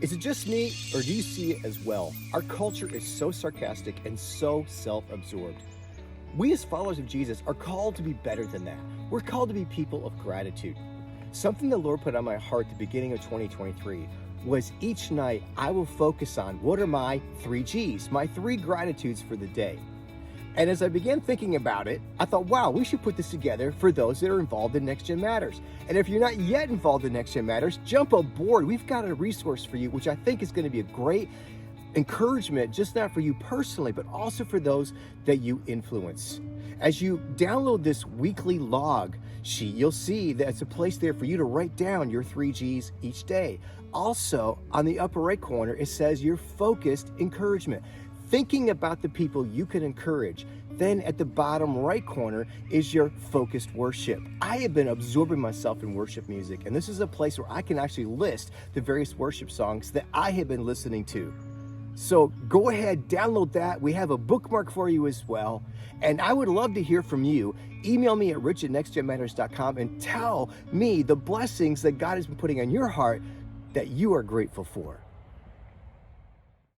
Is it just me, or do you see it as well? Our culture is so sarcastic and so self-absorbed. We as followers of Jesus are called to be better than that. We're called to be people of gratitude. Something the Lord put on my heart at the beginning of 2023 was each night I will focus on what are my 3 Gs, my 3 gratitudes for the day. And as I began thinking about it, I thought, wow, we should put this together for those that are involved in Next Gen Matters. And if you're not yet involved in Next Gen Matters, jump aboard. We've got a resource for you, which I think is going to be a great encouragement, just not for you personally, but also for those that you influence. As you download this weekly log sheet, you'll see that it's a place there for you to write down your 3 Gs each day. Also, on the upper right corner, it says your focused encouragement, thinking about the people you can encourage. Then at the bottom right corner is your focused worship. I have been absorbing myself in worship music, and this is a place where I can actually list the various worship songs that I have been listening to. So go ahead, download that. We have a bookmark for you as well. And I would love to hear from you. Email me at rich@nextgenmatters.com and tell me the blessings that God has been putting on your heart that you are grateful for.